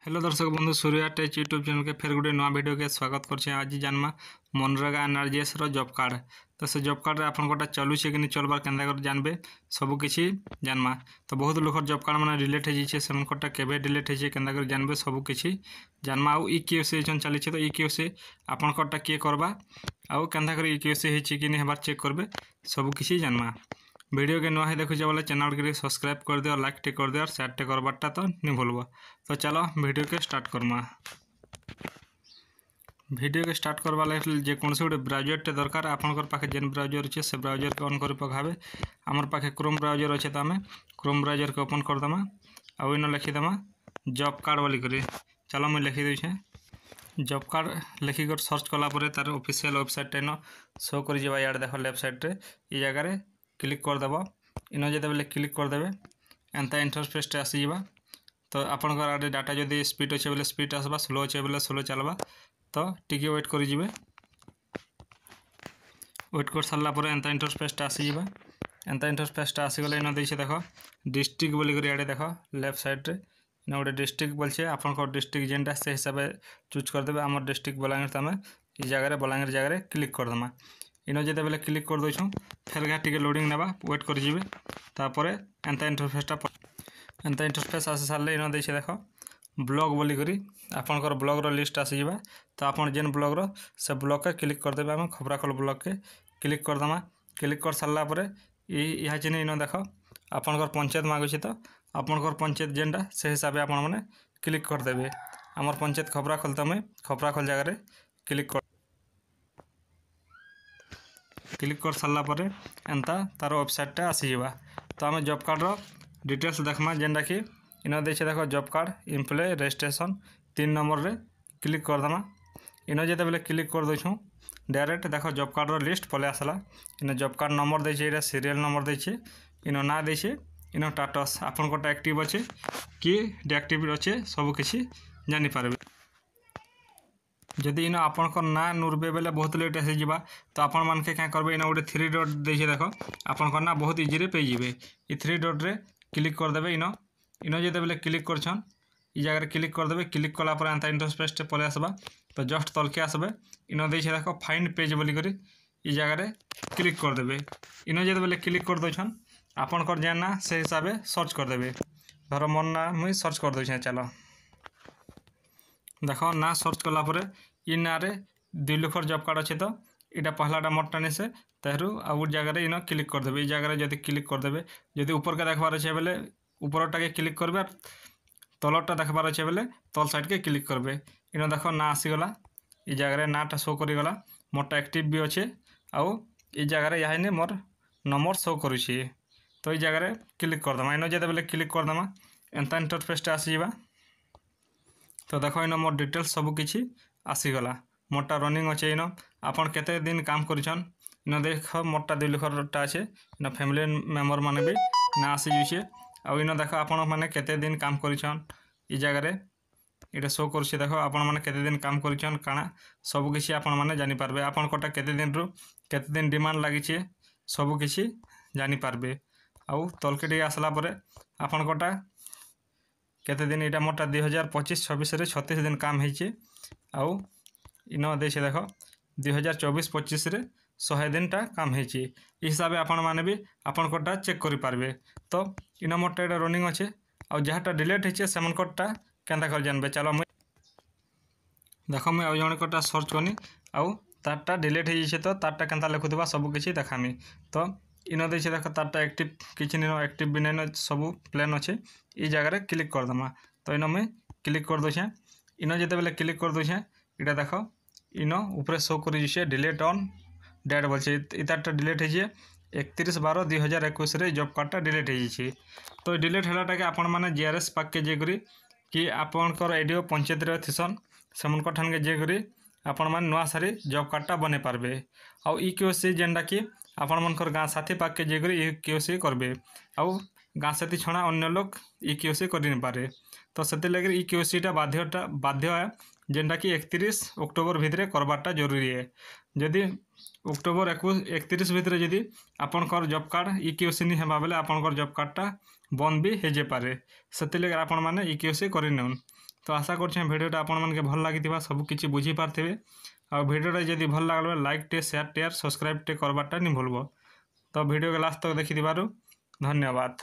Hello दर्शक बंधु Surya टेच YouTube channel के फिर गोटे नुआ वीडियो के स्वागत करछे। आज जानमा मनरेगा एनआरजीएस रो जॉब कार्ड। तो से जॉब कार्ड रे आपन कोटा चलुछे कि नहीं चलबार केनता कर जानबे सब किछि जानमा। तो बहुत लोकर जॉब कार्ड माने डिलीट हे जिछे सेमन कोटा केबे डिलीट हे जे केनता कर जानबे सब किछि जानमा। आ ईकेओसी जन चलीछे तो ईकेओसी आपन कोटा के करबा आ केनता कर ईकेओसी हेछि कि नहीं हेबार चेक करबे सब किछि जानमा। वीडियो के नुआ है देखुचे बोले चैनल के सब्सक्राइब कर दियो, लाइक टे कर दियो और शेयर टे करबाटा तो नहीं भूलबो। तो चलो वीडियो के स्टार्ट करमा। वीडियो के स्टार्ट करवा लगे जेकोसी गोटे ब्राउजर टे दरकार आपनकर पाखे जेन ब्राउजर अच्छे से ब्राउजर के ऑन कर पकावे। आमर पाखे क्रोम ब्राउजर अच्छे तो आम क्रोम ब्राउजर के ओपन करदमा आउ इन लिखिदेमा जॉब कार्ड बोली करी। चलो मुझे लिखी देछे जॉब कार्ड लिखिक सर्च कलापर तार ऑफिशियल वेबसाइट इन शो कर इे देख लेफ्ट साइड रे ये जगह क्लिक करदेव। इन जो बेले क्लिक करदे एंता इंटरफेस आसीजा। तो आपंकर आगे डाटा जदि स्पीड अच्छे बोले स्पीड आसवा, स्लो अच्छे बोले स्लो चलवा। तो टिके वेट करेंगे, वेट कर सारापर एंता इंटरफेस आसीजा। एंता इंटरफेस आसीगले इन देखे देख डिस्ट्रिक्ट बोलिक आड़े देख लेफ्ट साइड रे इन गोटे डिस्ट्रिक्ट बोलछे आपंकर डिस्ट्रिक्ट जेनटा से हिसाब से चूज करदे। आमर डिस्ट्रिक्ट बलांगीर तो आम ये जगह बलांगीर जगह क्लिक करदमा। इन जो बेले क्लिक कर दूँ फेर घा टे लोडिंग नेबा वेट करेंगे। तापर एंता इंटरफेस आसी सारे इन देखे देख ब्लॉग बोली करी आपनकर ब्लॉग रो लिस्ट आसीजा। तो आपन जेन ब्लॉग रो से ब्लॉग के क्लिक करदेबे। आम खबराखोल ब्लॉग के क्लिक करदमा। क्लिक कर सारा पर यहाँ चिन्ह इन देख आपनकर पंचायत मांगुची तो आपनकर पंचायत जेनटा से हिसाब से आपण मैंने क्लिक करदेबे। आमर पंचायत खबराखोल तो मुझे खबराखोल जगह क्लिक कर सारा पर एंता तार वेबसाइट आसीजा। तो आम जॉब कार्ड रो डिटेल्स देखमा जेनटा कि इन देखे देख job card employ registration 3 number रे क्लिक करदमा। इन जो बेले क्लिक कर दूँ डायरेक्ट देख जॉब कार्ड रो लिस्ट पले आसला। इन जॉब कार्ड नंबर देखे सीरियल नंबर देखे इन ना देखे इन स्टेटस आपन कोटा एक्टिव अच्छे कि डिएक्टिव अच्छे सब किसी जानीपारे। जदि इन आपनकर ना नुरबे बेले बहुत लेट आसी जिबा तो आपण मान के क्या करबे इन गोटे 3 डॉट देखे देख आपनकर ना बहुत इजी रे पे जिबे। ई 3 डॉट रे क्लिक करदेबे। इन जो बेले क्लिक करछन ई जगह क्लिक करदेबे। क्लिक कला पर एंता इंटरफेस टे पले आसबा। तो जस्ट तलके आसबे इन देखे देख फाइंड पेज बोली करी ई जगह क्लिक करदेबे। इन जो बेले क्लिक कर दोछन आपनकर जेन ना से हिसाब से सर्च करदेबे। धर मोर ना मुई सर्च कर दोछे। चलो देख ना सर्च कलापर इ ना रे 2 लखर जॉब कार्ड अच्छे तो यहाँ पहलाटा मोटा नहीं से तेहरू आउ जगह इन क्लिक करदेबे। जगह जब क्लिक करदेबे जदि ऊपर के देखबार अच्छे बेले ऊपरटा के क्लिक करबे, तलटा देखबार अच्छे बेले तल साइड के क्लिक करबे। इन देख ना आसीगला ये जगह नाटा शो करीगला मोरटा एक्टिव भी अच्छे आउ ये जगह यहाँ मोर नंबर शो करुच्छे। तो ये जगह क्लिक करदमा। इन जो बेले क्लिक करदमा एंता इंटरफेस आसीजा। तो देख इन मोर डिटेल्स सब किछि आसीगला। मोरटा रनिंग अच्छे इन आपन केते दिन काम करिछन इन देख मोरटा 2 लखरटा अच्छे इन फैमिली मेम्बर माने भी ना आसी जुछे। आ इन देख आपन माने केते दिन काम करिछन ई जगह ये शो करछे। देख आपन माने केते दिन काम करिछन काना सब किछि आपन माने जानि पारबे। आपन कोटा केते दिन रु केते दिन डिमांड लागिछे सब किछि जानि पारबे। आउ तलके टे आसला परे आपन कोटा केते दिन इटा मोटा 2025-26 रे 36 दिन काम हेचे। आउ इन देखे देख 2024-25 रे 100 दिन टा काम हेचे। हिसाब से आपण माने भी आपन कोटा चेक करि पारबे। तो इन मोटा एटा रनिंग अच्छे आ जहाँटा डिलीट हेचे सेमन कोटा केनता कर जानबे। चलो मुई देख मुई आ जणे कोटा सर्च करनी आउ तारटा डिलीट हे जेछे तो तारटा केनता लिखुथबा सब किछि देखामी। तो इन देखे देख तारटा एक्टिव किछि नो एक्टिव भी नै सब प्लेन अच्छे ई जगह क्लिक करदमा। तो इन मुई क्लिक कर दोछे। इन जो बेले क्लिक कर दोछे इटा देख इन ऊपर शो कर डिलीट ऑन डेट बोलछे इतारटा डिलीट हे 31/12/2021 रे जॉब कार्डटा डिलीट हे जेछे। तो डिलीट हलाटा के आपण माने जीआरएस पाक के जे करी कि आपनकर एडियो पंचायत रे थिसन सेमन को ठान के जे करी आपण माने नुआ सारी जॉब कार्डटा बने पारबे। आउ ईकेओसी जेनटा कि आपण मनकर गाँ साथी पाक के जे करी ईकेओसी करबे। आउ गाँ साथी छणा अन्य लोग ईकेओसी करि न पारे। तो सेते लगे ईकेओसीटा बाध्य है जेनटा कि 31 अक्टोबर भितरे करबाटा जरूरी है। जदि अक्टोबर 31 भितर जदि आपनकर जॉब कार्ड ईकेओसी नहीं हेबा बेले आपनकर जॉब कार्डटा बंद भी हे जे पारे। सेते लगे आपण माने ईकेओसी करि नउन। तो आशा करछे भिडियोटा आपण मानके भल लागिथिबा सब किछि बुझी पारथिबे आ भिडियोटा जदि भल लागल लाइक टे शेयर टे सब्सक्राइब टे करबाटा नि भूलबो। तो भिडियो के लास्ट तक देखिथिबारु धन्यवाद।